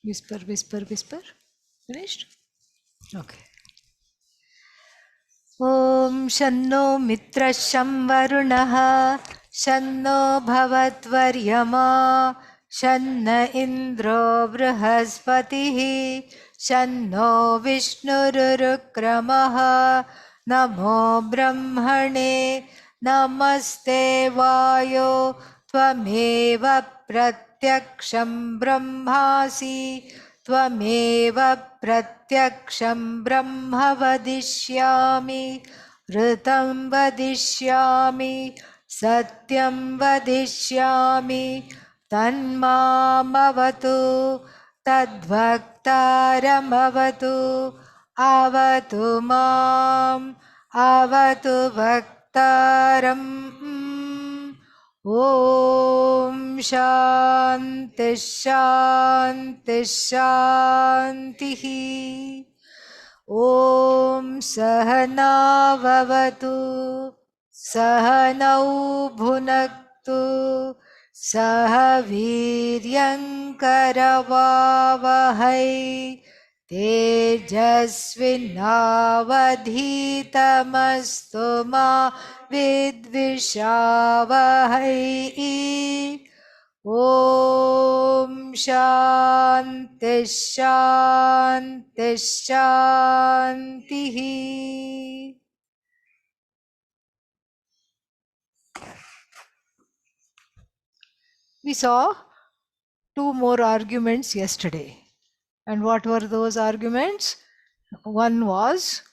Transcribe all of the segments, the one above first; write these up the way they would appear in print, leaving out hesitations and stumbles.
Whisper, whisper, whisper. Finished? Okay. Om Shanno Mitra Shamvarunaha Shanno Bhavatvaryama Shanna Indro Brihaspatihi Shanno Vishnurukramaha Namo Brahmane Namaste Vayo Tvameva Pratyaksham Brahmasi त्वमेव प्रत्यक्षं ब्रह्म वदिष्यामि ऋतं वदिष्यामि सत्यं वदिष्यामि तन्मामवतु तद्भक्तारमवतु अवतु माम् अवतु भक्तारम् Om Shanti Shanti Shanti Om Sahana Vavatu Sahanau Bhunaktu Sahaviryankaravavahai Tejasvinavadhitamastu ma Vidvishavahai Om Shanti Shanti Shanti. We saw two more arguments yesterday. And what were those arguments? One was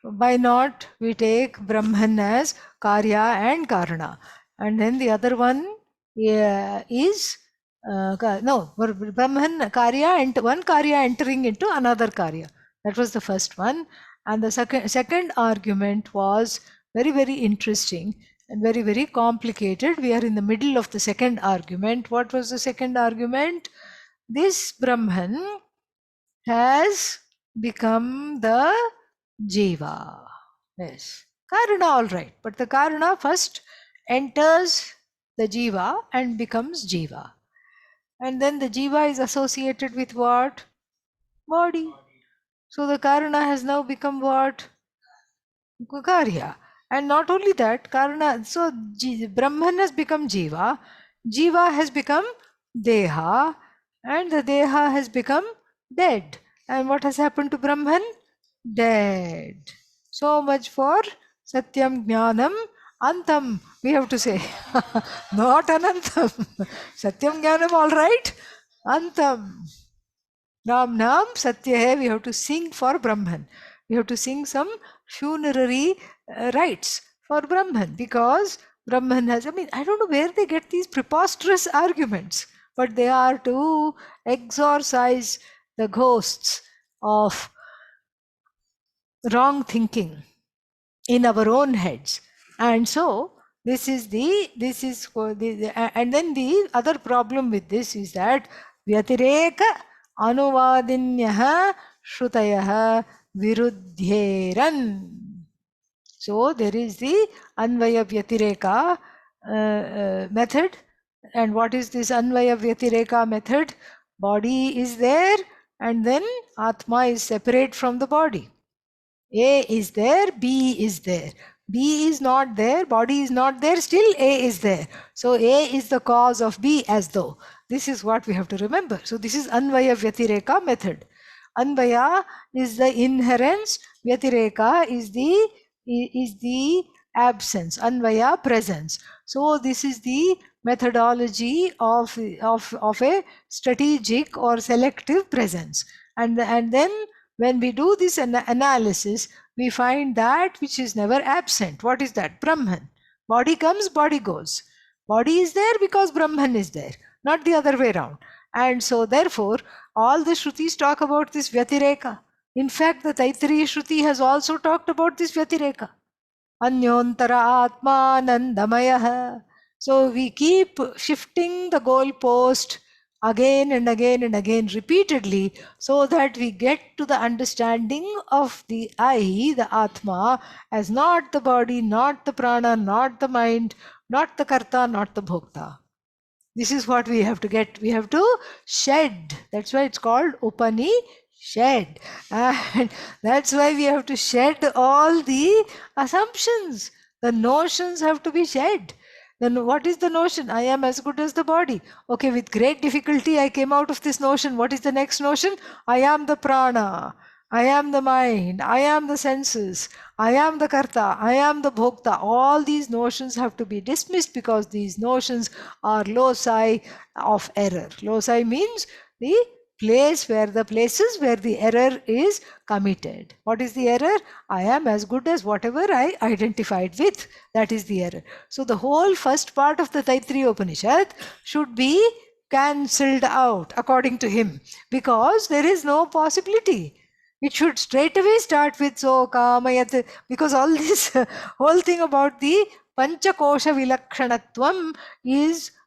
why not we take Brahman as Karya and Karana, and then the other one is Brahman Karya and one Karya entering into another Karya. That was the first one, and the second argument was very interesting and very complicated. We are in the middle of the second argument. What was the second argument? This Brahman has become the Jiva. Yes. Karana, all right. But the Karana first enters the Jiva and becomes Jiva. And then the Jiva is associated with what? Body. So the Karana has now become what? Karya. And not only that, Karana, so Brahman has become Jiva. Jiva has become Deha. And the Deha has become dead. And what has happened to Brahman? Dead. So much for Satyam Jnanam Antam, we have to say. Not Anantam. Satyam Jnanam, all right. Antam. Nam Nam Satya hai, we have to sing for Brahman. We have to sing some funerary rites for Brahman, because Brahman has, I don't know where they get these preposterous arguments, but they are to exorcise the ghosts of wrong thinking in our own heads. And so and then the other problem with this is that Vyatireka Anuvadinyah Shrutayah Viruddheran. So there is the Anvaya Vyatireka method. And what is this Anvaya Vyatireka method? Body is there and then Atma is separate from the body. A is there, B is there. B is not there, body is not there, still A is there. So A is the cause of B, as though. This is what we have to remember. So this is Anvaya Vyatireka method. Anvaya is the inherence, Vyatireka is the absence, Anvaya presence. So this is the methodology of a strategic or selective presence. And then when we do this analysis, we find that which is never absent. What is that? Brahman. Body comes, body goes. Body is there because Brahman is there, not the other way around. And so therefore, all the Shrutis talk about this Vyatireka. In fact, the Taittiriya Shruti has also talked about this Vyatireka. Anyontara Atma Anandamayah. So we keep shifting the goalpost again and again and again repeatedly, so that we get to the understanding of the I, the Atma, as not the body, not the prana, not the mind, not the karta, not the bhokta. This is what we have to get. We have to shed. That's why it's called Upanishad. And that's why we have to shed all the assumptions. The notions have to be shed. Then what is the notion? I am as good as the body. Okay, with great difficulty I came out of this notion. What is the next notion? I am the prana. I am the mind. I am the senses. I am the karta. I am the bhokta. All these notions have to be dismissed because these notions are loci of error. Loci means the places where the error is committed. What is the error? I am as good as whatever I identified with. That is the error. So the whole first part of the Taittiriya Upanishad should be cancelled out according to him, because there is no possibility. It should straight away start with so kamayat, because all this whole thing about the panchakosha vilakshanatvam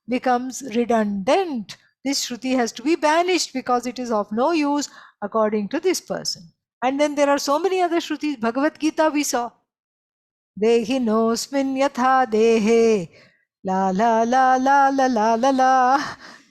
becomes redundant. This Shruti has to be banished because it is of no use according to this person. And then there are so many other Shrutis. Bhagavad Gita we saw. Dehi nosmin yatha dehe la la la la la la la la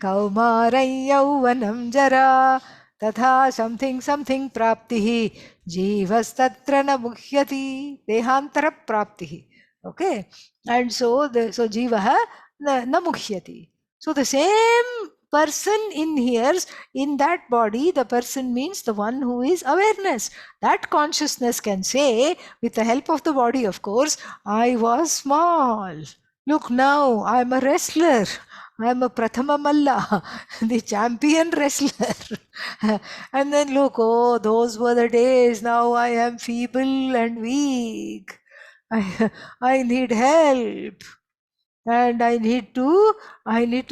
kaumarai yauvanam jara tatha something something praptihi jivastatra na mukhyati dehantara praptihi. Okay, and so jivaha na mukhyati. So the same person inheres in that body. The person means the one who is awareness. That consciousness can say, with the help of the body, of course, I was small. Look now, I'm a wrestler. I'm a Prathama Malla, the champion wrestler. And then look, oh, those were the days. Now I am feeble and weak. I need help. And I need to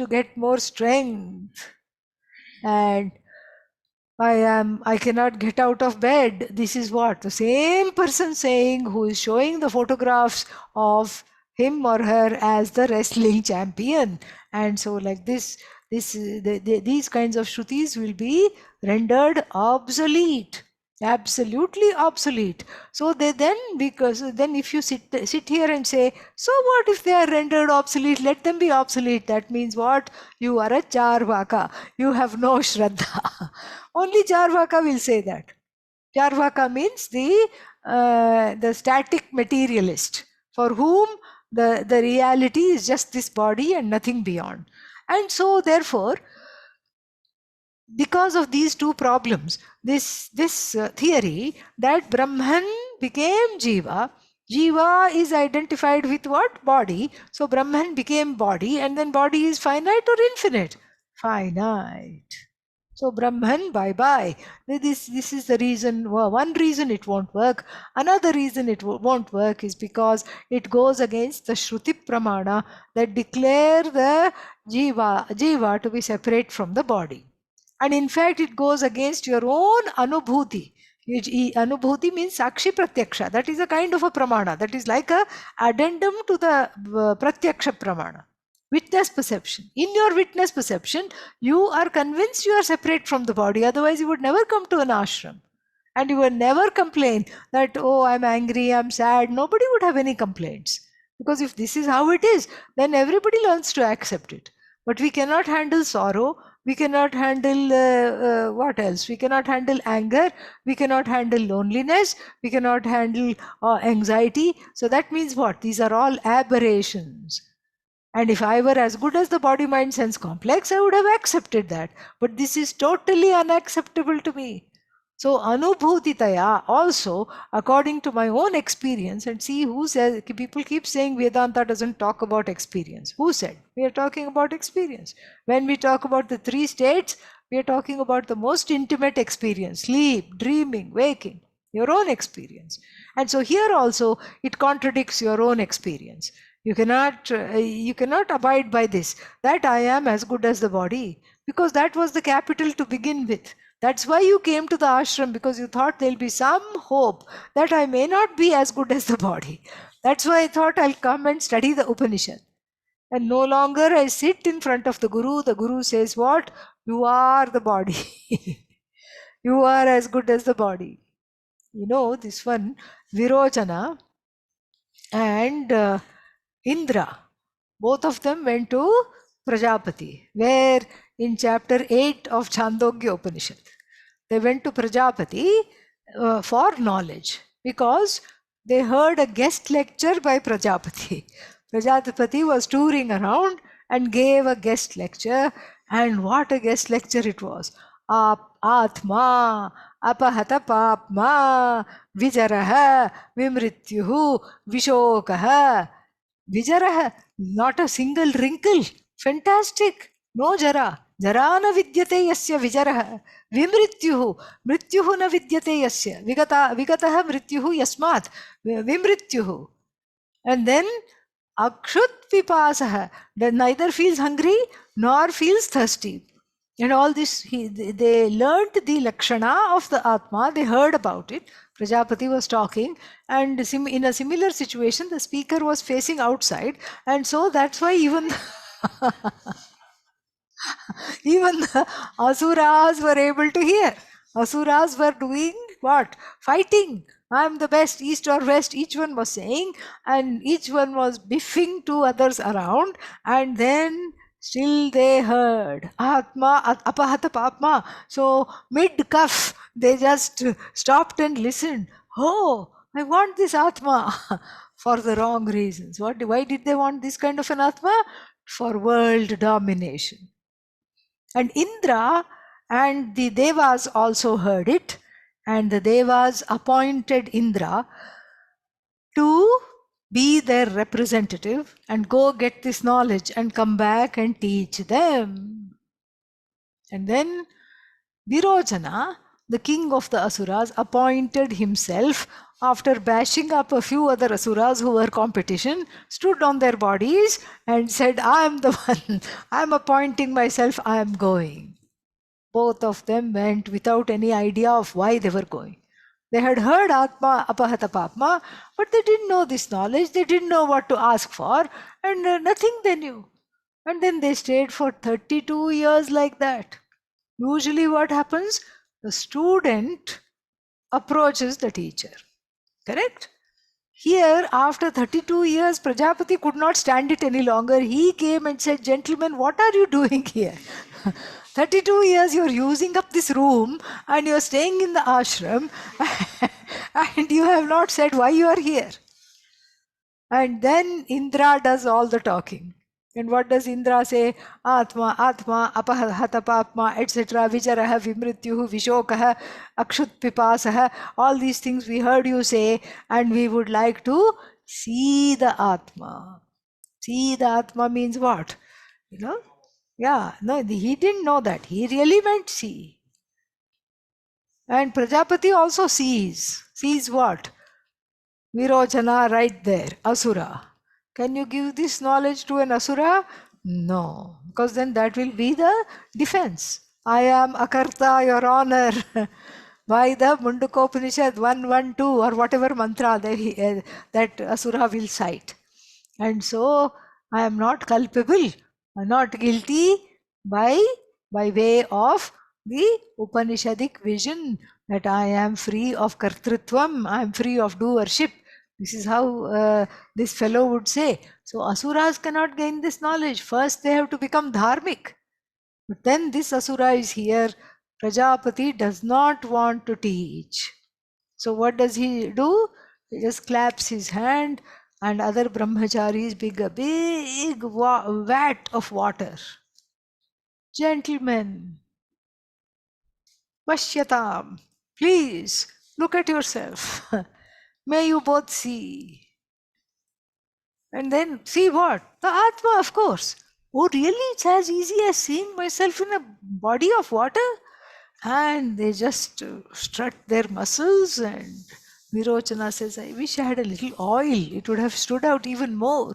get more strength. And I cannot get out of bed. This is what the same person saying, who is showing the photographs of him or her as the wrestling champion. And so like these kinds of shrutis will be rendered obsolete, absolutely obsolete. So because then if you sit here and say, so what if they are rendered obsolete? Let them be obsolete. That means what? You are a charvaka. You have no shraddha. Only charvaka will say that. Charvaka means the static materialist, for whom the reality is just this body and nothing beyond. And so therefore, because of these two problems, this theory that Brahman became Jiva, Jiva is identified with what? Body. So Brahman became body, and then body is finite or infinite? Finite. So Brahman, bye-bye. This is the reason, one reason it won't work. Another reason it won't work is because it goes against the Shruti Pramana that declare the Jiva to be separate from the body. And in fact, it goes against your own Anubhuti. Anubhuti means Sakshi Pratyaksha. That is a kind of a Pramana. That is like a addendum to the Pratyaksha Pramana. Witness perception. In your witness perception, you are convinced you are separate from the body. Otherwise, you would never come to an ashram. And you would never complain that, oh, I'm angry, I'm sad. Nobody would have any complaints. Because if this is how it is, then everybody learns to accept it. But we cannot handle sorrow. We cannot handle what else? We cannot handle anger. We cannot handle loneliness. We cannot handle anxiety. So that means what? These are all aberrations. And if I were as good as the body, mind, sense complex, I would have accepted that. But this is totally unacceptable to me. So Anubhutitaya also, according to my own experience, and see who says, people keep saying Vedanta doesn't talk about experience. Who said? We are talking about experience. When we talk about the three states, we are talking about the most intimate experience: sleep, dreaming, waking, your own experience. And so here also it contradicts your own experience. You cannot abide by this, that I am as good as the body, because that was the capital to begin with. That's why you came to the ashram, because you thought there'll be some hope that I may not be as good as the body. That's why I thought I'll come and study the Upanishad. And no longer I sit in front of the Guru says what? You are the body. You are as good as the body. You know, this one, Virochana and Indra, both of them went to Prajapati, where in chapter 8 of Chandogya Upanishad, they went to Prajapati for knowledge because they heard a guest lecture by Prajapati. Prajapati was touring around and gave a guest lecture, and what a guest lecture it was. Atma, apahata papma, vijaraha, vimrityuhu, vishokaha. Vijaraha, not a single wrinkle. Fantastic. No jara. Jara na vidyate yasya vijaraha. Vimrityuhu. Mrityuhu na vidyate yasya. Vigataha mrityuhu yasmat. Vimrityuhu. And then akshut vipasaha. That neither feels hungry nor feels thirsty. And all this, they learned the lakshana of the Atma, they heard about it. Prajapati was talking, and in a similar situation, the speaker was facing outside, and so that's why even even the asuras were able to hear. Asuras were doing what? Fighting. I am the best, east or west, each one was saying, and each one was biffing to others around, and then still they heard Atma, Apahata Papma. So mid cuff, they just stopped and listened. Oh, I want this Atma for the wrong reasons. Why did they want this kind of an Atma? For world domination. And Indra and the Devas also heard it, and the Devas appointed Indra to be their representative and go get this knowledge and come back and teach them. And then Virojana, the king of the Asuras, appointed himself after bashing up a few other Asuras who were competition, stood on their bodies and said, I am the one, I am appointing myself, I am going. Both of them went without any idea of why they were going. They had heard Atma, Apahata Papma, but they didn't know this knowledge, they didn't know what to ask for, and nothing they knew. And then they stayed for 32 years like that. Usually what happens? The student approaches the teacher. Correct? Here, after 32 years, Prajapati could not stand it any longer. He came and said, Gentlemen, what are you doing here? 32 years you're using up this room and you're staying in the ashram and you have not said why you are here. And then Indra does all the talking. And what does Indra say? Atma, Atma, Apahatapapma, etc. Vijaraha, Vimrityuhu, Vishokaha, Akshut Pipasaha. All these things we heard you say, and we would like to see the Atma. See the Atma means what? You know? Yeah, no, he didn't know that. He really meant see. And Prajapati also sees. Sees what? Virojana right there, Asura. Can you give this knowledge to an Asura? No, because then that will be the defense. I am Akarta, Your Honor. By the Mundukopanishad 112 or whatever mantra that Asura will cite. And so I am not culpable, I am not guilty by way of the Upanishadic vision that I am free of kartrutvam, I am free of doership. This is how this fellow would say. So Asuras cannot gain this knowledge. First they have to become dharmic. But then this Asura is here. Prajapati does not want to teach. So what does he do? He just claps his hand and other brahmacharis big a big vat of water. Gentlemen, Bhashyatam, please look at yourself. May you both see. And then see what? The Atma, of course. Oh, really? It's as easy as seeing myself in a body of water? And they just strut their muscles, and Virochana says, I wish I had a little oil. It would have stood out even more.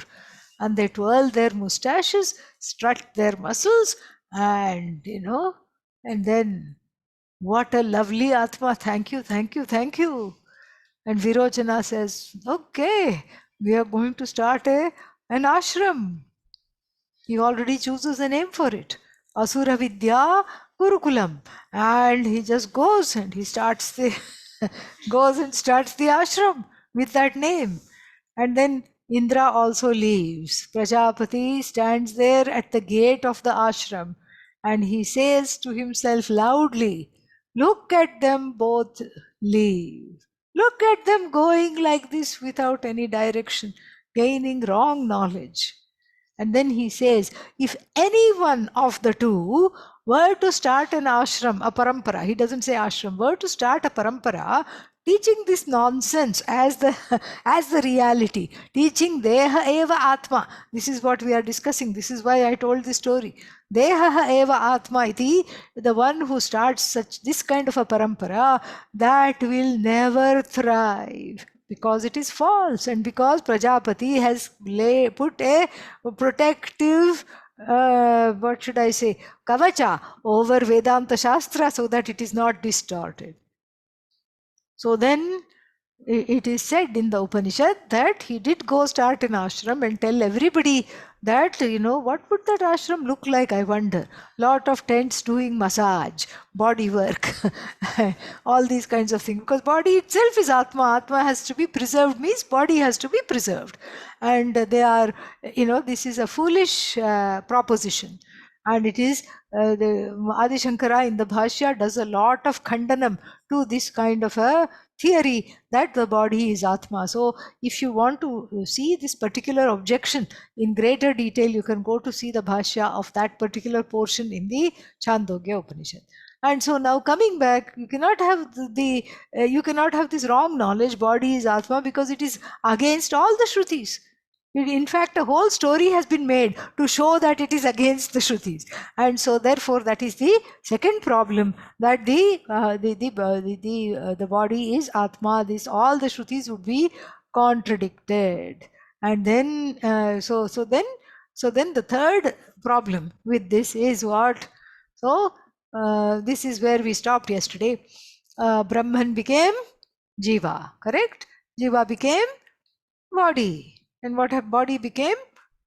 And they twirl their mustaches, strut their muscles, and and then what a lovely Atma. Thank you, thank you, thank you. And Virochana says, okay, we are going to start an ashram. He already chooses a name for it. Asura Vidya Gurukulam. And he just goes and he starts the goes and starts the ashram with that name. And then Indra also leaves. Prajapati stands there at the gate of the ashram and he says to himself loudly, "Look at them both leave. Look at them going like this without any direction, gaining wrong knowledge." And then he says, if any one of the two were to start an ashram, a parampara, he doesn't say ashram, were to start a parampara, teaching this nonsense as the as the reality, teaching deha eva atma. This is what we are discussing. This is why I told this story. Deha eva atma iti, the one who starts such this kind of a parampara, that will never thrive, because it is false, and because Prajapati has put a protective what should I say, kavacha over Vedanta Shastra so that it is not distorted. So then it is said in the Upanishad that he did go start an ashram and tell everybody that, what would that ashram look like, I wonder. Lot of tents doing massage, body work, all these kinds of things. Because body itself is Atma. Atma has to be preserved, means body has to be preserved. And they are, this is a foolish proposition. And it is the Adi Shankara in the Bhashya does a lot of khandanam to this kind of a theory that the body is Atma. So if you want to see this particular objection in greater detail, you can go to see the Bhashya of that particular portion in the Chandogya Upanishad. And so now coming back, you cannot have you cannot have this wrong knowledge, body is Atma, because it is against all the Shrutis. In fact, a whole story has been made to show that it is against the Shrutis. And so therefore that is the second problem, that the body is Atma. This all the Shrutis would be contradicted. And then so then the third problem with this is what? So this is where we stopped yesterday. Brahman became Jiva, correct? Jiva became body. And what body became?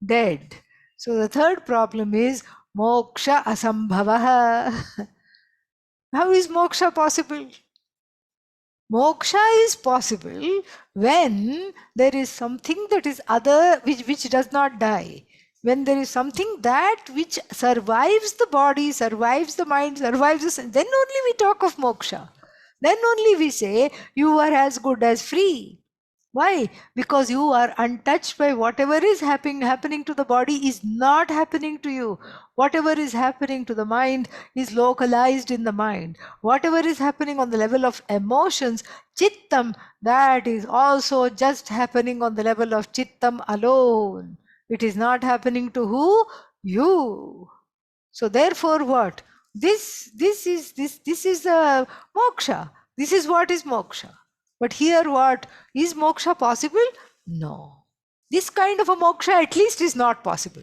Dead. So the third problem is moksha asambhavaha. How is moksha possible? Moksha is possible when there is something that is other, which does not die. When there is something that which survives the body, survives the mind, survives the sense, then only we talk of moksha. Then only we say you are as good as free. Why? Because you are untouched by whatever is happening to the body is not happening to you. Whatever is happening to the mind is localized in the mind. Whatever is happening on the level of emotions, chittam, that is also just happening on the level of chittam alone. It is not happening to who? You. So therefore what? This is the moksha. This is what is moksha. But here what? Is moksha possible? No. This kind of a moksha at least is not possible.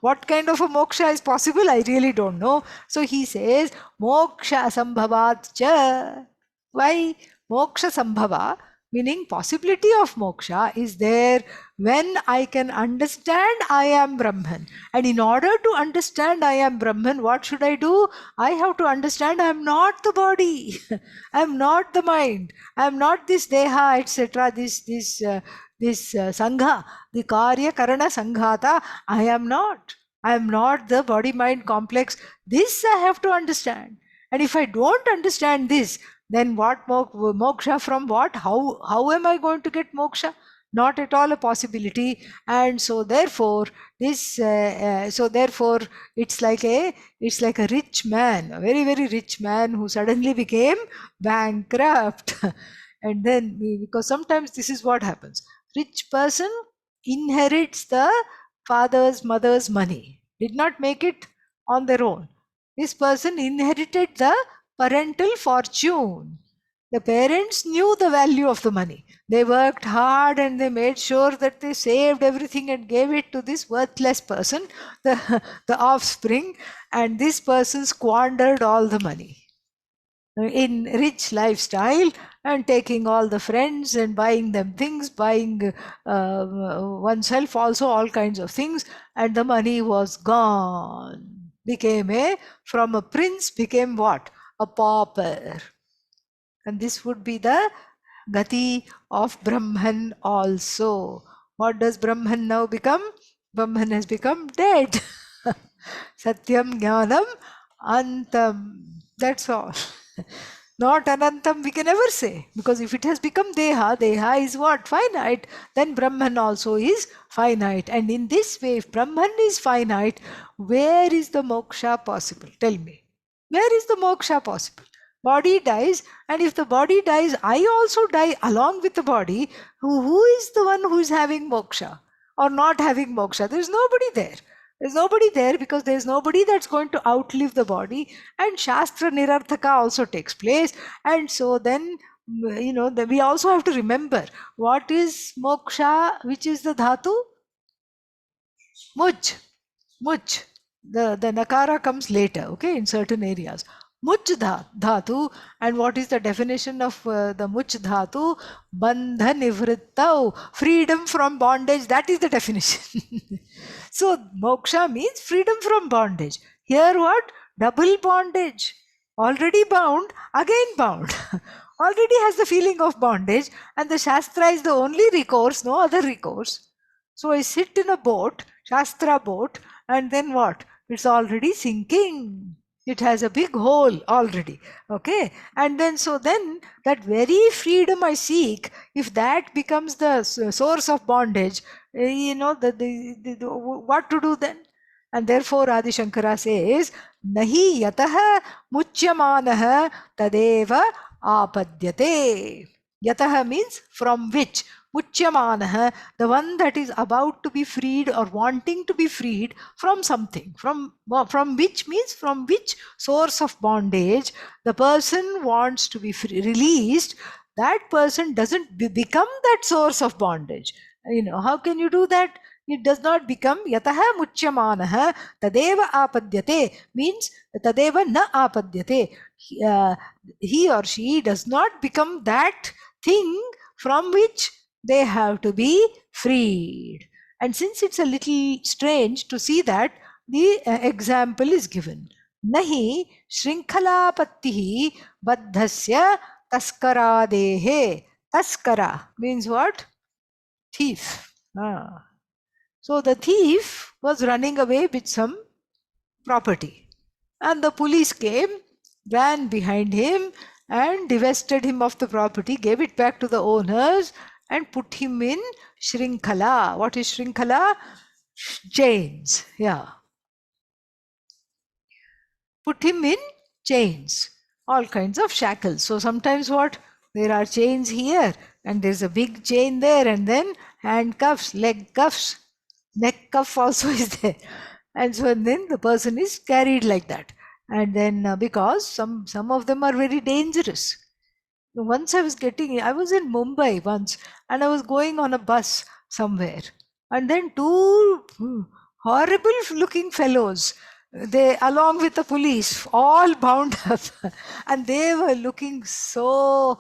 What kind of a moksha is possible? I really don't know. So he says, moksha sambhavat cha. Why? Moksha sambhava, meaning possibility of moksha, is there when I can understand I am Brahman. And in order to understand I am Brahman, what should I do? I have to understand I am not the body. I am not the mind. I am not this deha, etc. This sangha, the karya karana sanghata. I am not. I am not the body-mind complex. This I have to understand. And if I don't understand this, then what moksha from what? How am I going to get moksha? Not at all a possibility. And so therefore this therefore it's like a rich man, a very very rich man who suddenly became bankrupt. And then because sometimes this is what happens, rich person inherits the father's mother's money, did not make it on their own. This person inherited the parental fortune. The parents knew the value of the money. They worked hard and they made sure that they saved everything and gave it to this worthless person, the offspring, and this person squandered all the money in rich lifestyle and taking all the friends and buying them things, buying oneself also all kinds of things, and the money was gone. From a prince became what? A pauper. And this would be the gati of Brahman also. What does Brahman now become? Brahman has become dead. Satyam Jnanam Antam. That's all. Not Anantam, we can never say. Because if it has become Deha, Deha is what? Finite. Then Brahman also is finite. And in this way, if Brahman is finite, where is the moksha possible? Tell me. Where is the moksha possible? Body dies, and if the body dies, I also die along with the body. Who is the one who is having moksha or not having moksha? There is nobody there. There's nobody there because there's nobody that's going to outlive the body, and Shastra Nirarthaka also takes place. And so then, we also have to remember what is moksha, which is the dhatu? Muj. Muj. The nakara comes later, okay, in certain areas. Much dhatu, and what is the definition of the much dhatu? Bandha nivrittau, freedom from bondage, that is the definition. So moksha means freedom from bondage. Here what? Double bondage. Already bound, again bound. Already has the feeling of bondage, and the Shastra is the only recourse, no other recourse. So I sit in a boat, Shastra boat, and then what? It's already sinking. It has a big hole already. Okay. And then, so then that very freedom I seek, if that becomes the source of bondage, what to do then? And therefore Adi Shankara says, Nahi yataha muchyamanaha tadeva apadyate. Yataha means from which. Muchyamanaha, the one that is about to be freed or wanting to be freed from something. From which means from which source of bondage the person wants to be released, that person doesn't become that source of bondage. How can you do that? It does not become yataha muchyamanaha tadeva apadyate, means tadeva na apadyate. He or she does not become that thing from which they have to be freed. And since it's a little strange to see that, the example is given. Nahi shrinkhalapattihi baddhasya taskaradehe. Taskara means what? Thief. So the thief was running away with some property, and the police came, ran behind him, and divested him of the property, gave it back to the owners, and put him in shrinkhala. What is shrinkhala? Chains. Yeah. Put him in chains, all kinds of shackles. So sometimes what? There are chains here, and there's a big chain there, and then handcuffs, leg cuffs, neck cuff also is there. And so then the person is carried like that. And then because some of them are very dangerous. Once I was in Mumbai once, and I was going on a bus somewhere, and then two horrible looking fellows, they along with the police, all bound up, and they were looking so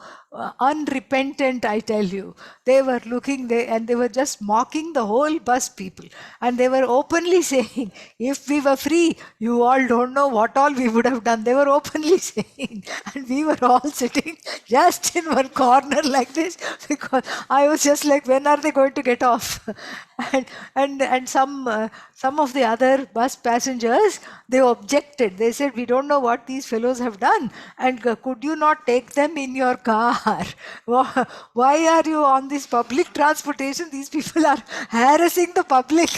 unrepentant, I tell you. They were looking, and they were just mocking the whole bus people, and they were openly saying, if we were free, you all don't know what all we would have done. They were openly saying, and we were all sitting just in one corner like this, because I was just like, when are they going to get off? and some of the other bus passengers, they objected. They said, we don't know what these fellows have done, and could you not take them in your car? Why are you on this public transportation? These people are harassing the public.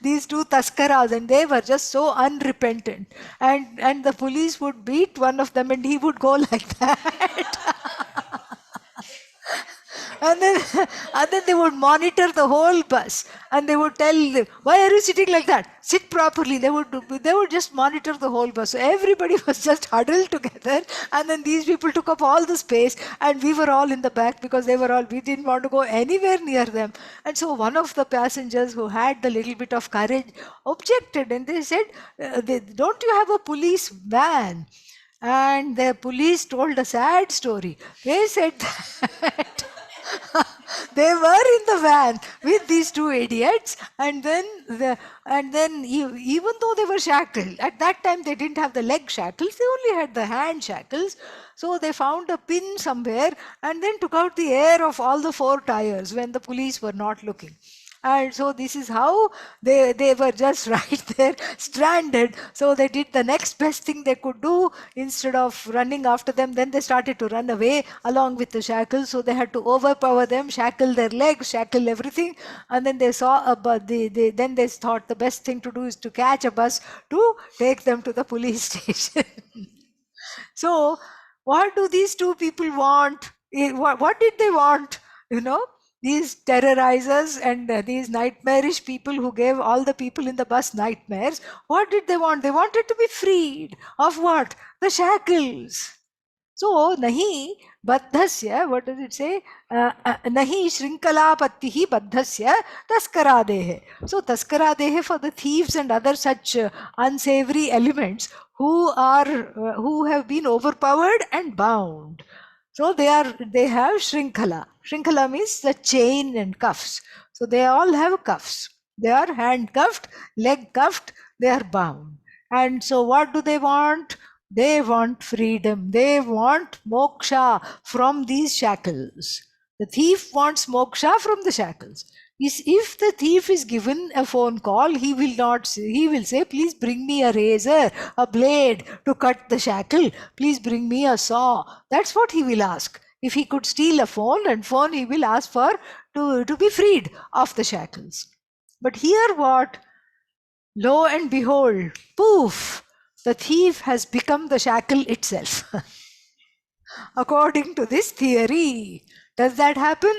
These two taskaras, and they were just so unrepentant, and the police would beat one of them, and he would go like that. And then they would monitor the whole bus, and they would tell them, why are you sitting like that? Sit properly. They would just monitor the whole bus. So everybody was just huddled together, and then these people took up all the space, and we were all in the back because we didn't want to go anywhere near them. And so one of the passengers who had the little bit of courage objected, and they said, don't you have a police van? And the police told a sad story. They said that They were in the van with these two idiots, and then even though they were shackled, at that time they didn't have the leg shackles, they only had the hand shackles. So they found a pin somewhere and then took out the air of all the four tires when the police were not looking. And so this is how they were just right there, stranded. So they did the next best thing they could do. Instead of running after them, then they started to run away along with the shackles. So they had to overpower them, shackle their legs, shackle everything. And then they saw a bus. Then they thought the best thing to do is to catch a bus to take them to the police station. So, what do these two people want? What did they want? You know, these terrorizers and these nightmarish people who gave all the people in the bus nightmares. What did they want? They wanted to be freed of what? The shackles. So, nahi baddhasya, what does it say? Nahi shrinkalapattihi baddhasya taskaradehe. So, taskaradehe for the thieves and other such unsavory elements who have been overpowered and bound. So they have shrinkala. Shrinkala means the chain and cuffs. So they all have cuffs. They are handcuffed, leg cuffed, they are bound. And so what do they want? They want freedom. They want moksha from these shackles. The thief wants moksha from the shackles. If the thief is given a phone call, he will say, please bring me a razor, a blade to cut the shackle. Please bring me a saw. That's what he will ask. If he could steal a phone, he will ask for to be freed of the shackles. But here what? Lo and behold, poof, the thief has become the shackle itself. According to this theory. Does that happen?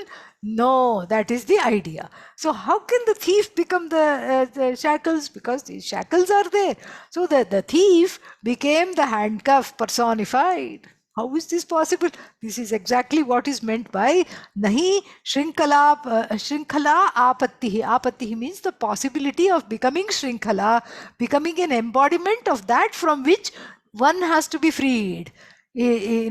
No, that is the idea. So how can the thief become the shackles? Because these shackles are there. So the thief became the handcuff personified. How is this possible? This is exactly what is meant by nahi shrinkala apattihi. Apattihi means the possibility of becoming shrinkala, becoming an embodiment of that from which one has to be freed. The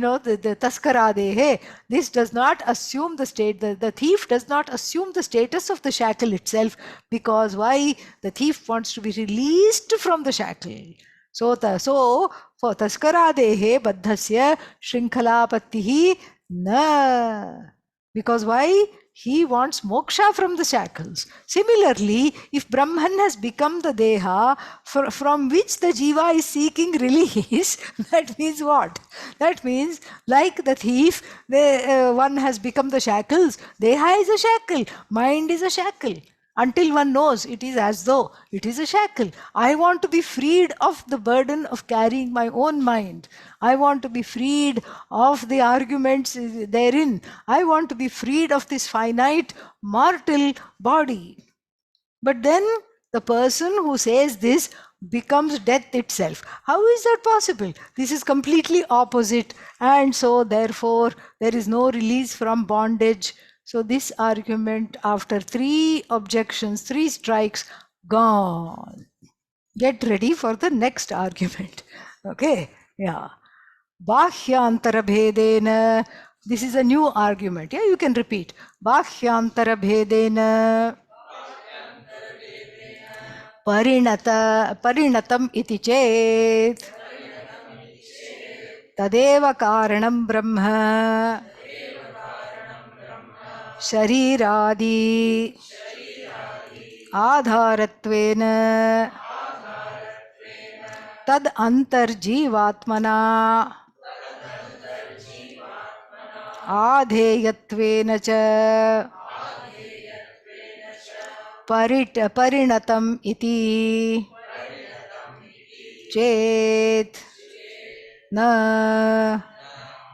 taskaradehe, this does not assume the state, the thief does not assume the status of the shackle itself, because why? The thief wants to be released from the shackle. So for taskaradehe baddhasya shrinkhalapattihi na. Because why? He wants moksha from the shackles. Similarly, if Brahman has become the deha from which the jiva is seeking release, that means what? That means, like the thief, one has become the shackles. Deha is a shackle, mind is a shackle. Until one knows, it is as though it is a shackle. I want to be freed of the burden of carrying my own mind. I want to be freed of the arguments therein. I want to be freed of this finite mortal body. But then the person who says this becomes death itself. How is that possible? This is completely opposite. And so therefore there is no release from bondage. So this argument, after 3 objections, 3 strikes, gone. Get ready for the next argument. Okay, yeah. Bhashyantara bhedena. This is a new argument. Yeah, you can repeat. Bhashyantara bhedena परिणतम इति चेत् तदेव कारणं ब्रह्म शरीरादि आधारत्वेन तद अंतर्जीवात्मना आधेयत्वेन च परिणतम इति चेत् न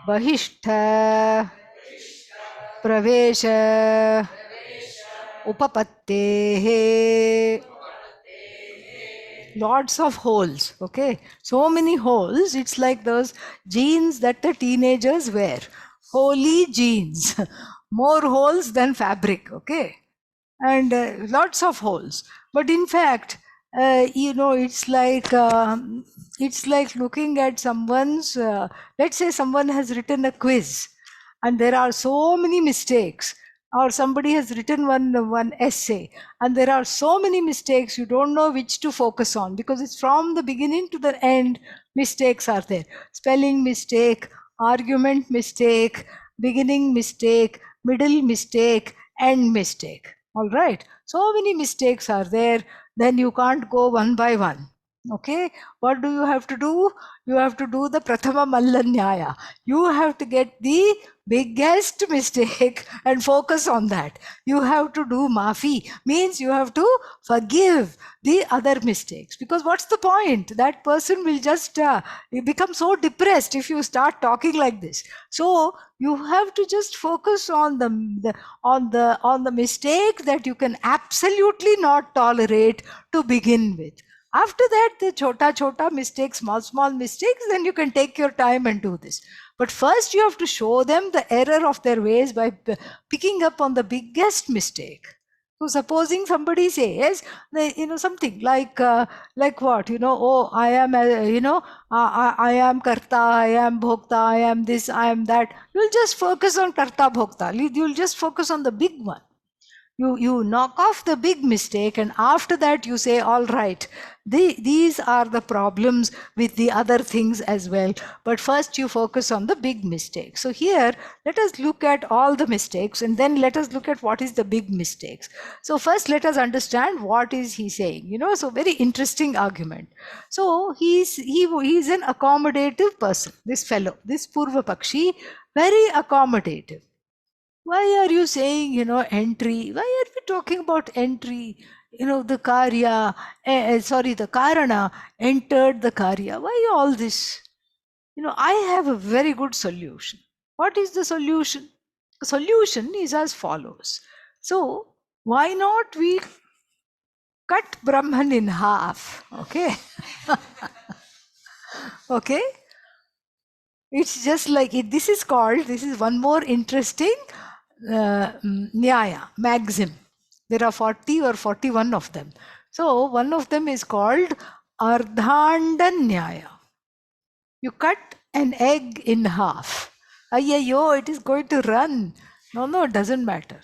बहिष्ठ प्रवेश उपपत्तेः. Lots of holes. Okay, so many holes. It's like those jeans that the teenagers wear, holy jeans. More holes than fabric. Okay, and lots of holes. But in fact, it's like looking at someone's. Let's say someone has written a quiz, and there are so many mistakes, or somebody has written one essay and there are so many mistakes, you don't know which to focus on, because it's from the beginning to the end, mistakes are there. Spelling mistake, argument mistake, beginning mistake, middle mistake, end mistake. All right, so many mistakes are there, then you can't go one by one. Okay, what do you have to do? You have to do the prathama mallanyaya. You have to get the biggest mistake and focus on that. You have to do mafi, means you have to forgive the other mistakes, because what's the point? That person will just become so depressed if you start talking like this. So you have to just focus on the mistake that you can absolutely not tolerate to begin with. After that, the chota mistakes, small mistakes, then you can take your time and do this. But first you have to show them the error of their ways by picking up on the biggest mistake. So supposing somebody says, something like what, oh, I am, I am karta, I am bhokta, I am this, I am that. You'll just focus on karta bhokta. You'll just focus on the big one. You knock off the big mistake, and after that you say, all right, these are the problems with the other things as well, but first you focus on the big mistake. So here let us look at all the mistakes, and then let us look at what is the big mistakes. So first let us understand what is he saying. So very interesting argument. So he's an accommodative person, this fellow, this Purva Pakshi, very accommodative. Why are you saying, entry? Why are we talking about entry? The karya, the karana entered the karya. Why all this? I have a very good solution. What is the solution? The solution is as follows. So, why not we cut Brahman in half? Okay. Okay. It's just like it. This is one more interesting Nyaya, maxim. There are 40 or 41 of them. So one of them is called Ardhanda Nyaya. You cut an egg in half. Ayyo, it is going to run. No, it doesn't matter.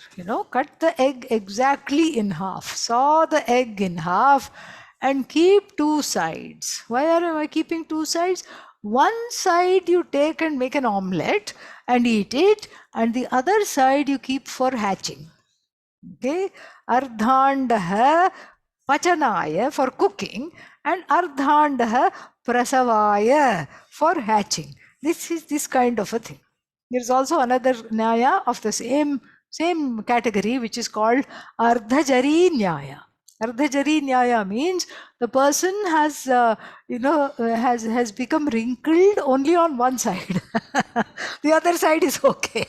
Cut the egg exactly in half. Saw the egg in half and keep two sides. Why am I keeping two sides? One side you take and make an omelette and eat it, and the other side you keep for hatching. Okay, ardhandah pachanaya for cooking, and ardhandah prasavaya for hatching. This is this kind of a thing. There is also another nyaya of the same category, which is called ardhajari nyaya. Ardhajari nyaya means the person has has become wrinkled only on one side. The other side is okay.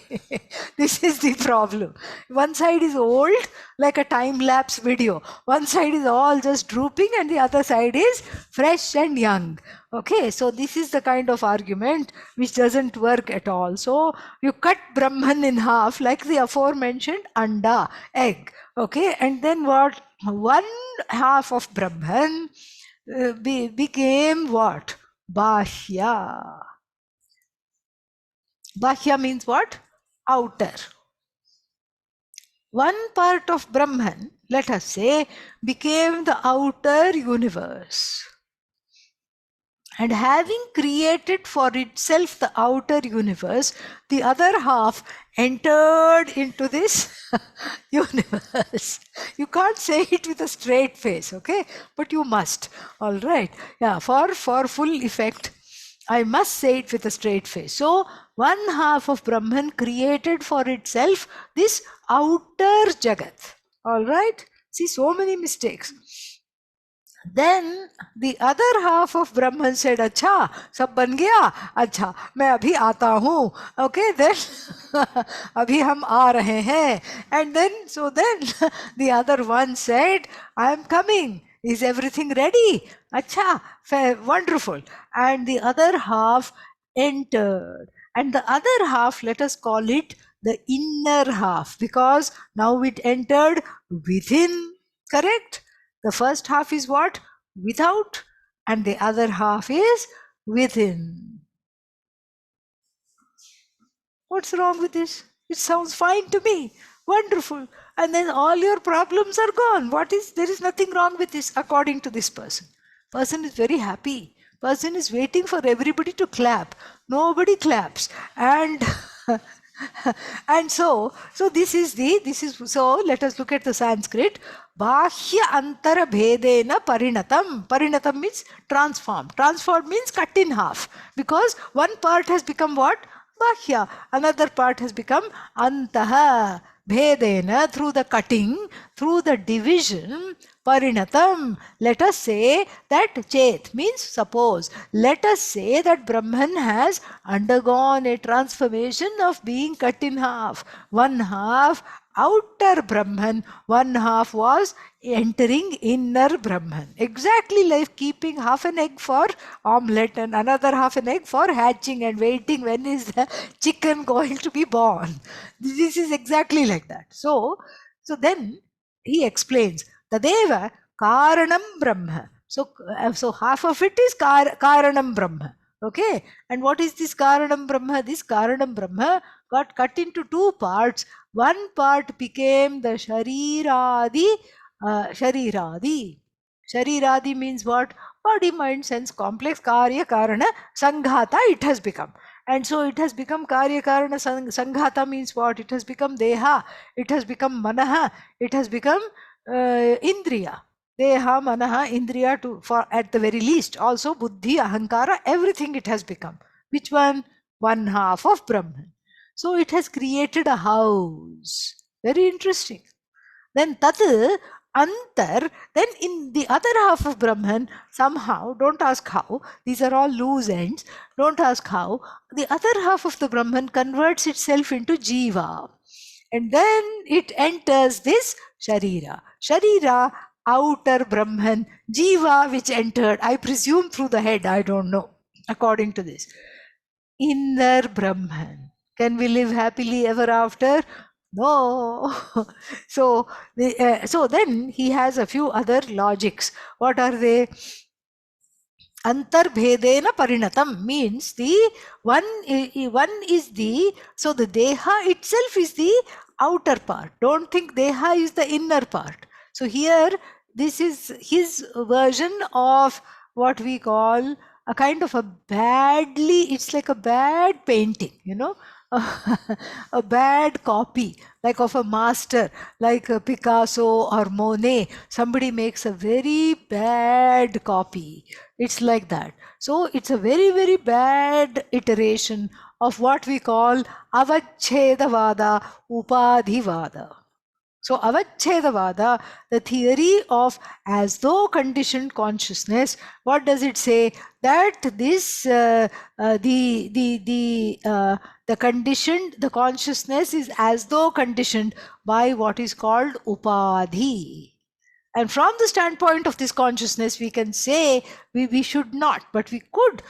This is the problem. One side is old, like a time-lapse video. One side is all just drooping and the other side is fresh and young. Okay, so this is the kind of argument which doesn't work at all. So you cut Brahman in half like the aforementioned anda, egg. Okay, and then what? One half of Brahman became what? Bhashya. Bhashya means what? Outer. One part of Brahman, let us say, became the outer universe. And having created for itself the outer universe, the other half entered into this universe. You can't say it with a straight face, okay? But you must. All right. Yeah, for full effect, I must say it with a straight face. So, one half of Brahman created for itself this outer Jagat. All right? See, so many mistakes. Then the other half of Brahman said, "Acha, sab ban gaya? Acha, मैं अभी आता हूँ." Okay, then अभी हम आ रहे हैं. And then the other one said, "I am coming. Is everything ready? Acha, wonderful." And the other half entered. And the other half, let us call it the inner half, because now it entered within. Correct? The first half is what? Without, and the other half is within. What's wrong with this? It sounds fine to me. Wonderful. And then all your problems are gone. There is nothing wrong with this according to this person. Person is very happy. Person is waiting for everybody to clap. Nobody claps. And and so so let us look at the Sanskrit. Bhashya antara bhedena parinatam. Parinatam means transform. Transform means cut in half. Because one part has become what? Bhashya. Another part has become antaha. Bhedena, through the cutting, through the division, parinatam. Let us say that chet means suppose. Let us say that Brahman has undergone a transformation of being cut in half. One half outer Brahman, one half was entering inner Brahman. Exactly like keeping half an egg for omelette and another half an egg for hatching and waiting when is the chicken going to be born. This is exactly like that. So then he explains, Tadeva Karanam Brahma. So half of it is Karanam Brahma. Okay. And what is this Karanam Brahma? This Karanam Brahma got cut into two parts. One part became the Shariradi. Shariradi. Shariradi means what? Body, mind, sense, complex, Karya, Karana, Sanghata, it has become. And so it has become Karya, Karana, Sanghata means what? It has become Deha, it has become Manaha, it has become Indriya. Deha, Manaha, Indriya, for at the very least. Also Buddhi, Ahankara, everything it has become. Which one? One half of Brahman. So it has created a house. Very interesting. Then tat antar, then in the other half of Brahman, somehow, don't ask how, these are all loose ends, don't ask how, the other half of the Brahman converts itself into Jiva. And then it enters this Sharira. Sharira, outer Brahman, Jiva, which entered, I presume through the head, I don't know, according to this. Inner Brahman. Can we live happily ever after? No. So then he has a few other logics. What are they? Antarbhedena parinatam means the one is the, so the deha itself is the outer part. Don't think deha is the inner part. So here, this is his version of what we call a kind of a it's like a bad painting, a bad copy, like of a master, like a Picasso or Monet. Somebody makes a very bad copy. It's like that. So it's a very, very bad iteration of what we call Avachedavada, Upadhivada. So Avachedavada, the theory of as though conditioned consciousness, what does it say? That this the conditioned, the consciousness is as though conditioned by what is called upadhi. And from the standpoint of this consciousness, we can say, we should not, but we could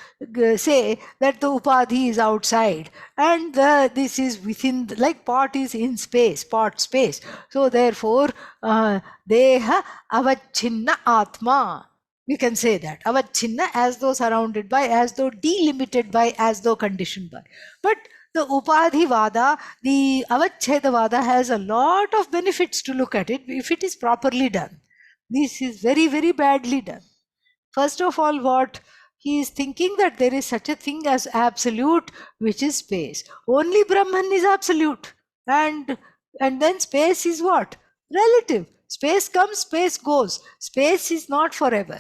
say that the upadhi is outside and this is within, like pot is in space, pot space. So therefore, deha avachinna atma. We can say that. Avachinna, as though surrounded by, as though delimited by, as though conditioned by. But the Upadhivada, the Avachedavada has a lot of benefits to look at it if it is properly done. This is very, very badly done. First of all, what? He is thinking that there is such a thing as absolute, which is space. Only Brahman is absolute. And then space is what? Relative. Space comes, space goes. Space is not forever.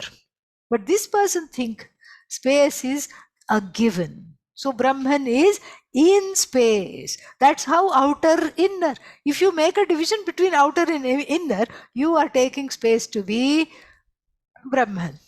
But this person thinks space is a given. So Brahman is in space. That's how outer, inner. If you make a division between outer and inner, you are taking space to be Brahman.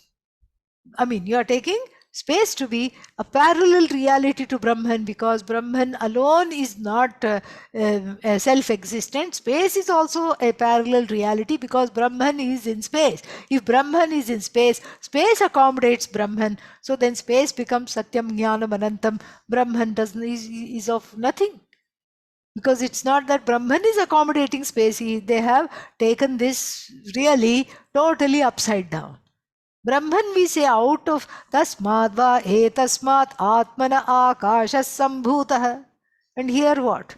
I mean, you are taking space to be a parallel reality to Brahman, because Brahman alone is not self-existent. Space is also a parallel reality because Brahman is in space. If Brahman is in space, space accommodates Brahman. So then space becomes Satyam Jnanam Anantam. Brahman is of nothing. Because it's not that Brahman is accommodating space. They have taken this really totally upside down. Brahman we say out of tasmad va etasmat atmana akasha sambhutah. And here what?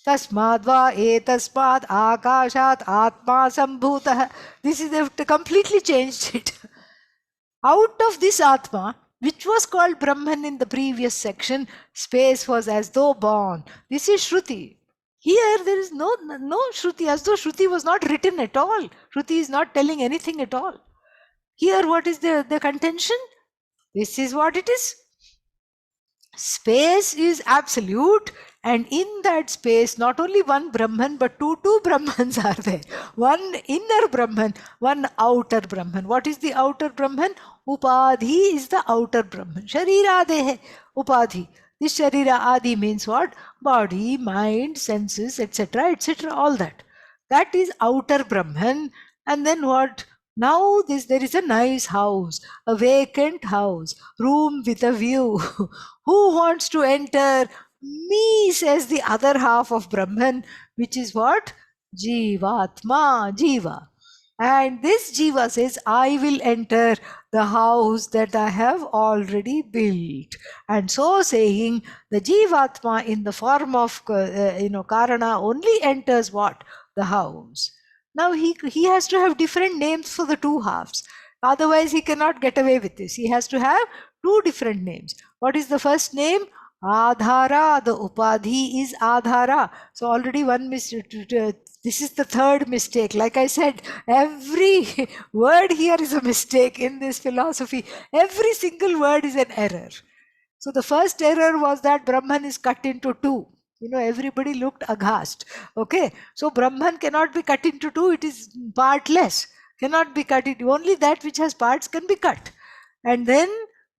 Tasmadva etasmad akashat atma sambhutah. This is, they have completely changed it. Out of this Atma, which was called Brahman in the previous section, space was as though born. This is Shruti. Here there is no Shruti, as though Shruti was not written at all. Shruti is not telling anything at all. Here what is the contention? This is what it is. Space is absolute, and in that space not only one Brahman but two Brahmans are there. One inner Brahman, one outer Brahman. What is the outer Brahman? Upadhi is the outer Brahman. Shariradehe Upadhi. This Sharira Adi means what? Body, mind, senses, etc., etc., all that. That is outer Brahman. And then what? Now there is a nice house, a vacant house, room with a view. Who wants to enter? Me, says the other half of Brahman, which is what? Jivatma, Jiva. And this Jiva says, I will enter the house that I have already built. And so saying, the Jivatma in the form of Karana only enters what? The house. Now he has to have different names for the two halves. Otherwise he cannot get away with this. He has to have two different names. What is the first name? Adhara. The Upadhi is Adhara. So already one this is the third mistake. Like I said, every word here is a mistake in this philosophy. Every single word is an error. So the first error was that Brahman is cut into two. Everybody looked aghast. Okay, so Brahman cannot be cut into two. It is partless. Cannot be cut into, only that which has parts can be cut. And then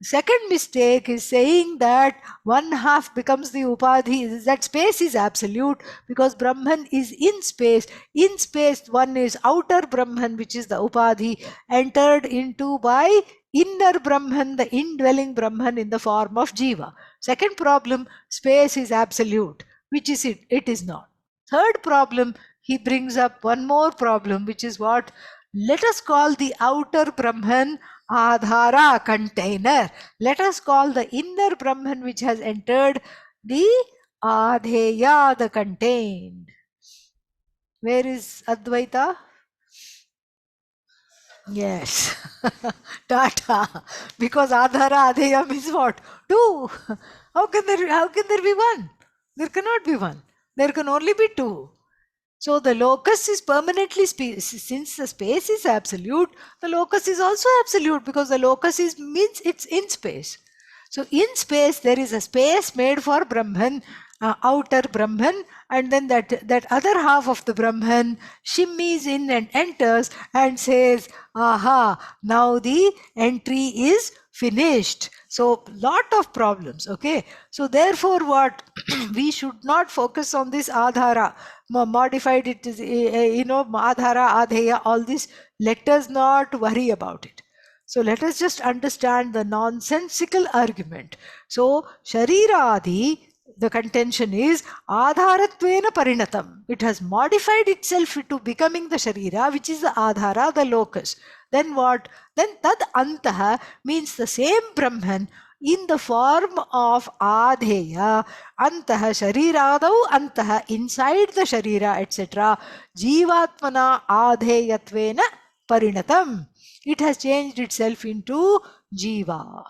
second mistake is saying that one half becomes the Upadhi, that space is absolute because Brahman is in space. In space, one is outer Brahman, which is the Upadhi, entered into by inner Brahman, the indwelling Brahman in the form of Jiva. Second problem, space is absolute, which is it? It is not. Third problem, he brings up one more problem, which is what? Let us call the outer Brahman Adhara, container. Let us call the inner Brahman which has entered the Adheya, the contained. Where is Advaita? Yes. Tata. Because Adhara, Adheya means what? Two. How can there be one? There cannot be one. There can only be two. So the locus is permanently, since the space is absolute, the locus is also absolute because the locus means it's in space. So in space, there is a space made for Brahman, outer Brahman, and then that other half of the Brahman shimmies in and enters and says, aha, now the entry is finished. So lot of problems. Okay. So therefore what? We should not focus on this Adhara. Modified it is, Adhara, Adheya, all this. Let us not worry about it. So let us just understand the nonsensical argument. So Shariradi, the contention is Adharatvena Parinatam. It has modified itself to becoming the Sharira, which is the Adhara, the locus. Then what? Then Tad Antaha means the same Brahman in the form of Adheya, Antaha Shariradau, Antaha inside the Sharira, etc. Jivatmana Adheyatvena Parinatam. It has changed itself into Jiva.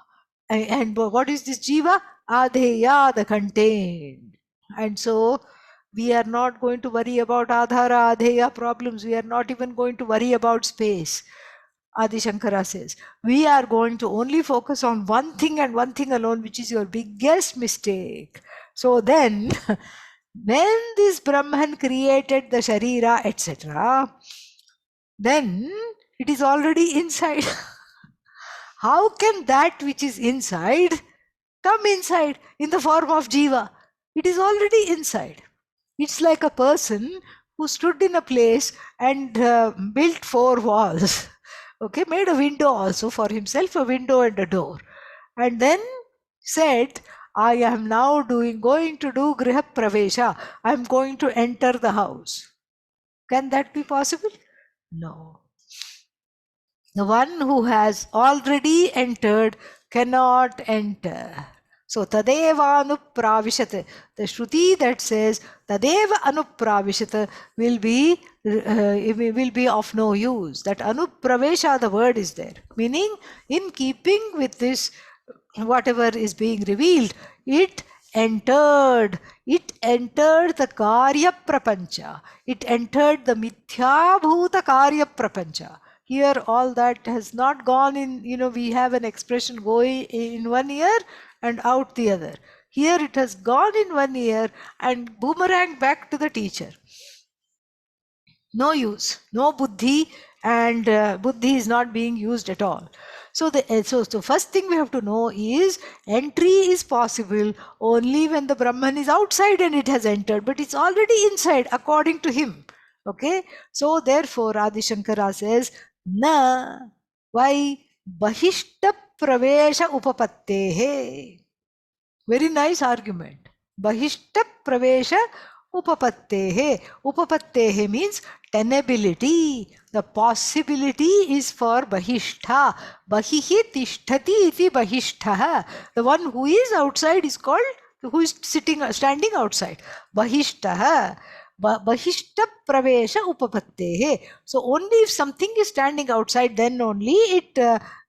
And what is this Jiva? Adheya, the contained. And so we are not going to worry about Adhara, Adheya problems. We are not even going to worry about space. Adi Shankara says, we are going to only focus on one thing and one thing alone, which is your biggest mistake. So then, when this Brahman created the Sharira, etc., then it is already inside. How can that which is inside come inside in the form of Jiva? It is already inside. It's like a person who stood in a place and built 4 walls. Okay, made a window also for himself, a window and a door. And then said, I am now going to do Griha Pravesha. I am going to enter the house. Can that be possible? No. The one who has already entered cannot enter. So Tadeva Anupravishat, the Shruti that says Tadeva Anupravishat will be of no use. That Anupravesha, the word is there, meaning in keeping with this, whatever is being revealed, it entered the karya prapancha, it entered the mithya bhuta karya prapancha. Here all that has not gone in, we have an expression, going in one ear and out the other. Here it has gone in one ear and boomerang back to the teacher. No use, no buddhi, and buddhi is not being used at all. So the first thing we have to know is entry is possible only when the Brahman is outside and it has entered, but it's already inside according to him. Okay, so therefore Adi Shankara says, na, why? Bahishta pravesha upapattehe. Very nice argument. Bahishta pravesha upapattehe. Upapattehe means tenability. The possibility is for bahishta. Bahihi tishtati iti bahishtaha. The one who is outside is called, who is standing outside. Bahishtaha. Bahishta pravesha upapattehe. So only if something is standing outside, then only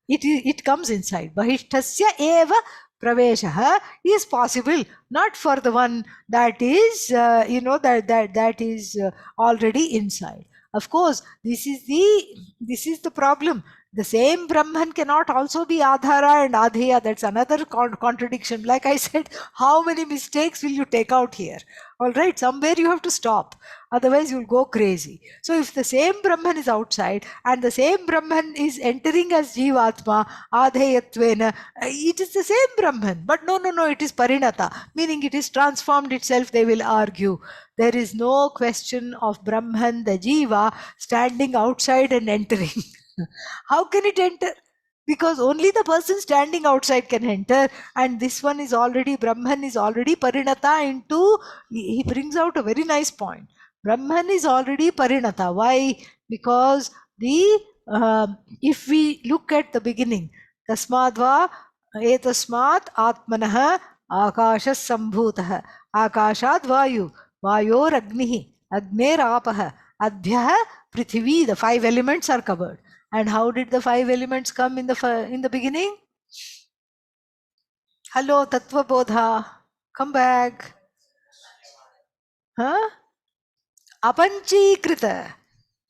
it comes inside. Bahishtasya eva pravesha is possible, not for the one that is that is already inside. Of course, this is the problem. The same Brahman cannot also be Adhara and Adheya. That's another contradiction. Like I said, how many mistakes will you take out here? All right, somewhere you have to stop. Otherwise, you'll go crazy. So if the same Brahman is outside and the same Brahman is entering as Jivatma, Adheyatvena, it is the same Brahman. But no, it is Parinata, meaning it is transformed itself, they will argue. There is no question of Brahman, the Jiva, standing outside and entering. How can it enter? Because only the person standing outside can enter, and this one is already, Brahman is already Parinata into, he brings out a very nice point. Brahman is already Parinata. Why? Because if we look at the beginning, Tasmadva etasmat atmanah akashas sambhutah akashad vayu vayor agnihi agner apah adhyah prithvi. The 5 elements are covered. And how did the 5 elements come in the beginning? Hello, Tattva Bodha. Come back. Huh? Apanchikrita.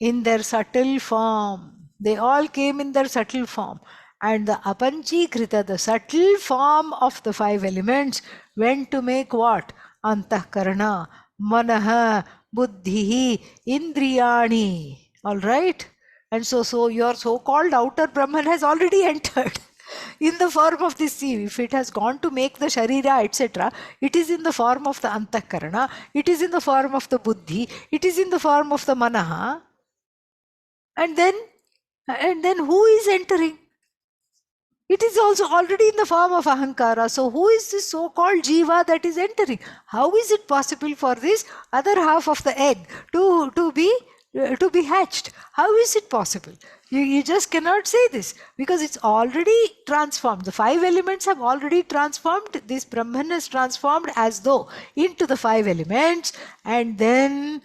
In their subtle form. They all came in their subtle form. And the Apanchikrita, the subtle form of the 5 elements, went to make what? Antahkarana, Manaha, Buddhihi, Indriyani. All right? And so your so-called outer Brahman has already entered in the form of this sea. If it has gone to make the Sharira, etc., it is in the form of the Antakarana, it is in the form of the Buddhi, it is in the form of the Manaha. And then who is entering? It is also already in the form of Ahankara. So who is this so-called Jiva that is entering? How is it possible for this other half of the egg to be hatched? How is it possible? You just cannot say this, because it's already transformed. The 5 elements have already transformed. This Brahman has transformed as though into the 5 elements, and then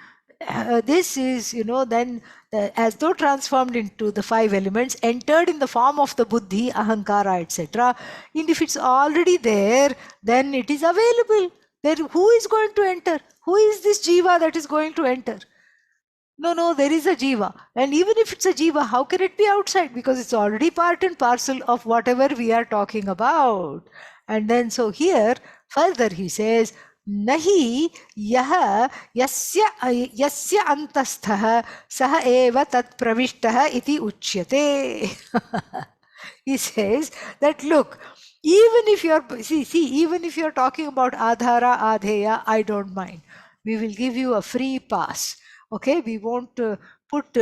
this is, then as though transformed into the 5 elements, entered in the form of the Buddhi, Ahankara, etc. And if it's already there, then it is available. Then who is going to enter? Who is this Jiva that is going to enter? No, there is a Jiva. And even if it's a Jiva, how can it be outside? Because it's already part and parcel of whatever we are talking about. And then so here, further he says, Nahi yaha yasya antastha saha eva tat pravishtaha iti uchyate. He says that, look, even if you're talking about Adhara, Adheya, I don't mind. We will give you a free pass. Okay, we won't put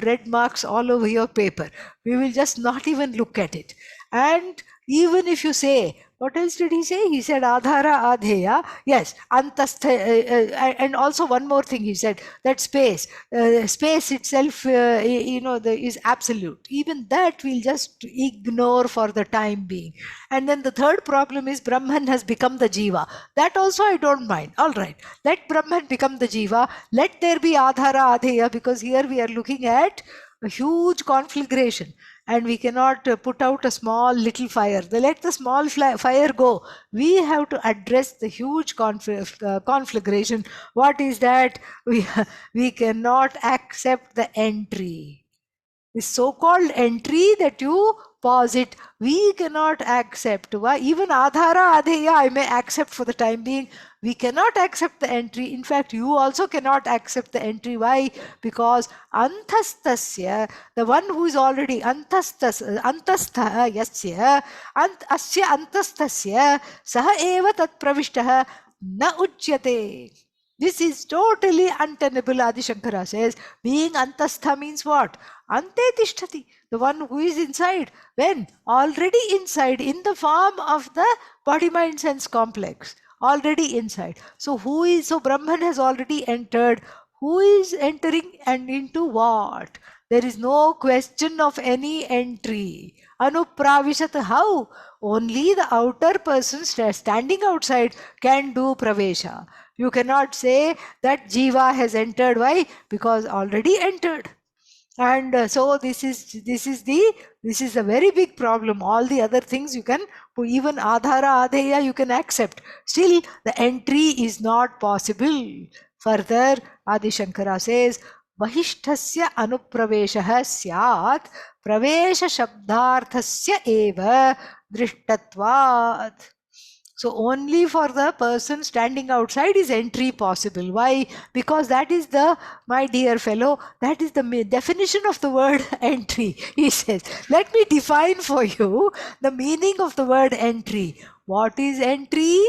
red marks all over your paper. We will just not even look at it. And Even if you say, what else did he say? He said adhara adheya. Yes, antastha. And also one more thing he said, that space itself, is absolute. Even that we'll just ignore for the time being. And then the third problem is Brahman has become the jiva. That also I don't mind. All right, let Brahman become the jiva. Let there be adhara adheya, because here we are looking at a huge conflagration, and we cannot put out a small little fire. Let the small fire go. We have to address the huge conflagration. What is that? We cannot accept the entry. This so-called entry that you posit, we cannot accept. Why? Even adhara adheya I may accept for the time being. We cannot accept the entry. In fact, you also cannot accept the entry. Why? Because anthastasya, the one who is already antastha yasya, asya antastasya, saha eva tat pravishtah na uchyate. This is totally untenable. Adi Shankara says, being antastha means what? Ante tishtati, the one who is inside. When? Already inside, in the form of the body mind sense complex. Already inside. So so Brahman has already entered. Who is entering and into what? There is no question of any entry. Anupravishat, how? Only the outer person standing outside can do pravesha. You cannot say that jiva has entered. Why? Because already entered. And so this is a very big problem. All the other things you can, even adhara adheya you can accept, still the entry is not possible. Further, Adi Shankara says, bahishthasya anupraveshah syat pravesha shabdarthasya eva drishtatvat. So only for the person standing outside is entry possible. Why? Because that is my dear fellow, that is the definition of the word entry. He says, let me define for you the meaning of the word entry. What is entry?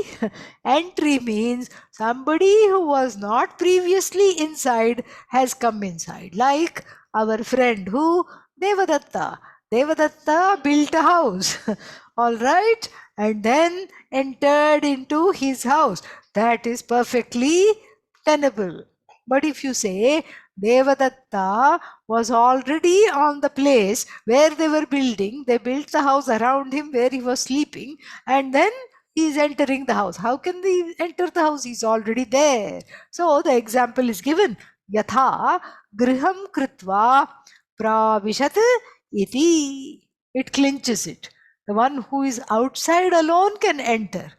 Entry means somebody who was not previously inside has come inside. Like our friend who, Devadatta. Devadatta built a house. All right. And then entered into his house. That is perfectly tenable. But if you say Devadatta was already on the place where they were building, they built the house around him where he was sleeping, and then he is entering the house. How can he enter the house? He is already there. So the example is given. Yatha griham kritva pravishat iti. It clinches it. The one who is outside alone can enter.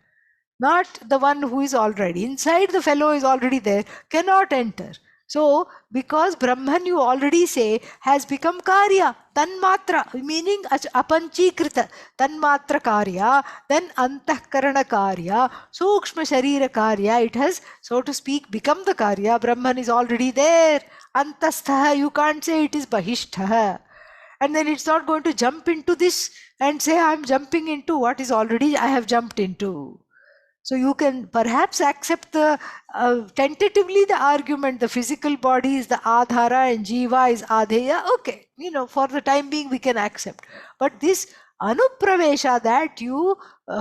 Not the one who is already inside, the fellow is already there, cannot enter. So, because Brahman, you already say, has become Karya, Tanmatra, meaning Apanchikrita, Tanmatra Karya, then Antahkarana Karya, Sukshma Sharira Karya, it has, so to speak, become the Karya. Brahman is already there. Antastha, you can't say it is Bahishtaha. And then it's not going to jump into this and say, I'm jumping into what is already I have jumped into. So you can perhaps accept tentatively the argument, the physical body is the adhara and jiva is adheya. Okay, for the time being we can accept. But this anupravesha that you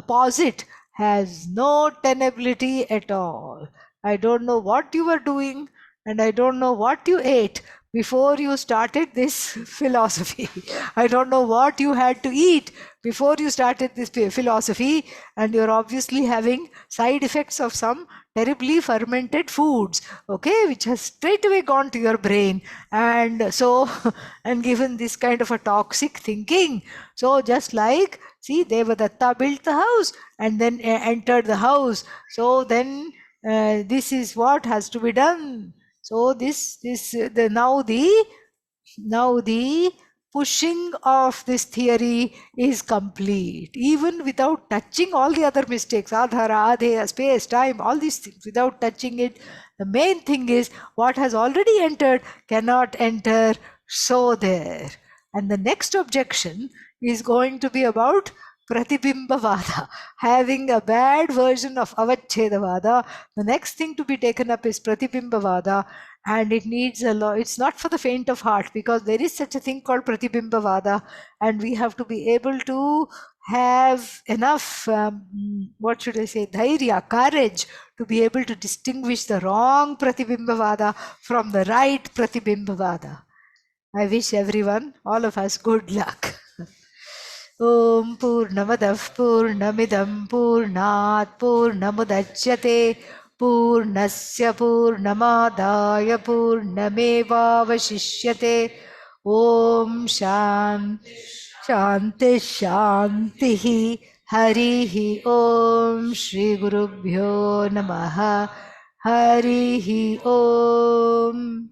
posit has no tenability at all. I don't know what you were doing and I don't know what you ate before you started this philosophy. I don't know what you had to eat before you started this philosophy, and you're obviously having side effects of some terribly fermented foods, okay, which has straight away gone to your brain, and so and given this kind of a toxic thinking. So just like, see, Devadatta built the house and then entered the house. So then this is what has to be done. So now the pushing of this theory is complete, even without touching all the other mistakes, adhara, adheya, space, time, all these things, without touching it. The main thing is what has already entered cannot enter, so there. And the next objection is going to be about Pratibimbavada, having a bad version of Avachedavada. The next thing to be taken up is Pratibimbavada, and it needs a lot. It's not for the faint of heart, because there is such a thing called Pratibimbavada, and we have to be able to have enough, what should I say, dhairya, courage to be able to distinguish the wrong Pratibimbavada from the right Pratibimbavada. I wish everyone, all of us, good luck. Om Purnamadah Purnamidam Purnat Purnamudachyate Purnasya Purnamadaya Purnamevavashishyate. Om Shanti Shanti Harihi Om Shri Gurubhyo Namaha Harihi Om.